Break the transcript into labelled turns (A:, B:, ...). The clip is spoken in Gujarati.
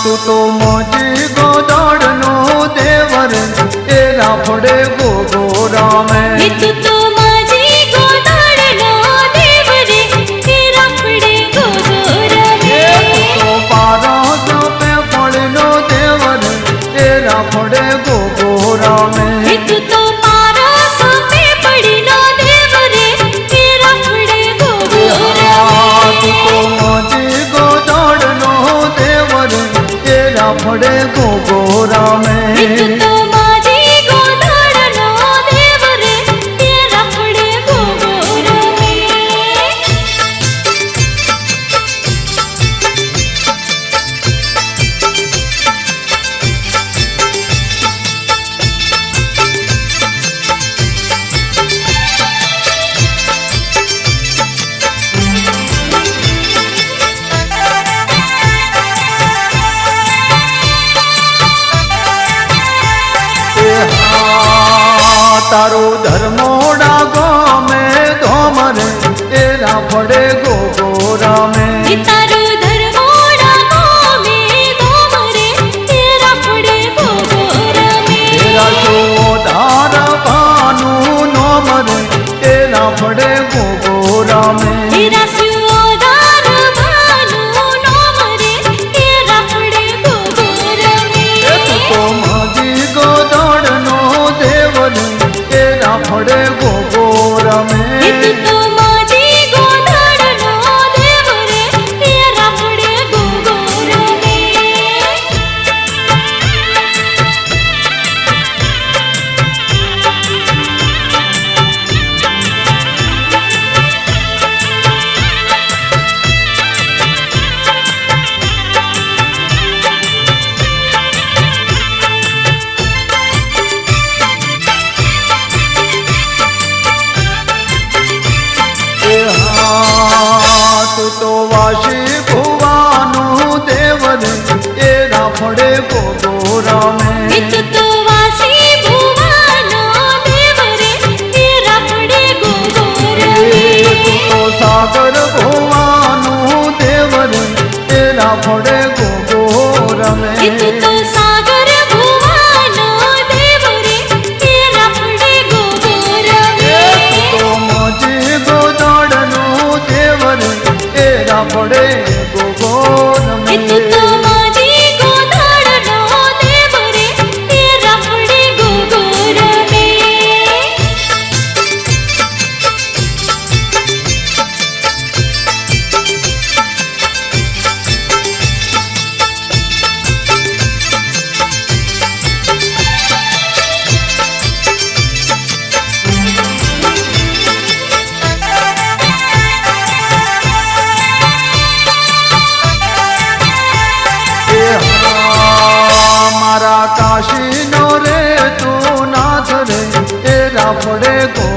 A: તું તો મોજી ગોદડનો દેવર એ રાફડે ગોગોરા મેં
B: તું તો માજી ગોદડનો દેવર એ રાફડે ગોગોરા મેં
A: તો પારસ પે પડનો દેવર એ રાફડે ગોગોરા મેં
B: તું તો પારસ પે પડનો દેવર એ રાફડે ગોગોરા
A: તું તો મોજી ગોદડનો દેવર એ રાફડે ગોગોરા મેં
B: તું તો માજી ગોદડનો દેવર એ રાફડે ગોગોરા મેં
A: તારો ધર્મોડા ગમે ધોમરે એ રાફડે ગોગોરા મેં
B: તારો ધર્મોડા ગમે ધોમરે એ રાફડે ગોગોરા મેં
A: તેરા ચોધાર ભાનું નોમરે એ રાફડે ગોગોરા મેં
B: તેરા સુઓદાર ભાનું નોમરે એ રાફડે ગોગોરા મેં
A: તું તો માજી ગોદડનો દેવર એ રાફડે ગોગોરા મેં
B: તું તો માજી ગોદડનો દેવર એ રાફડે ગોગોરા મેં
A: તું તો વાસી ભુવાનું દેવર એ રાફડે ગોગોરા મેં
B: તું તો વાસી ભુવાનો દેવર એ રાફડે ગોગોરા મેં
A: તું તો સાગર ભુવાનું દેવર એ રાફડે ગોગોરા મેં
B: તું તો સાગર ભુવાનો દેવર એ રાફડે ગોગોરા મેં
A: તું તો મોજી ગોદડનો દેવર એ રાફડે ગોગોરા
B: તું તો
A: મેં
B: માજી ગોદડનો દેવર એ રાફડે ગોગોરા મેં
A: મારા કાશીનો રે તું નાથ રે એ રાફડે ગો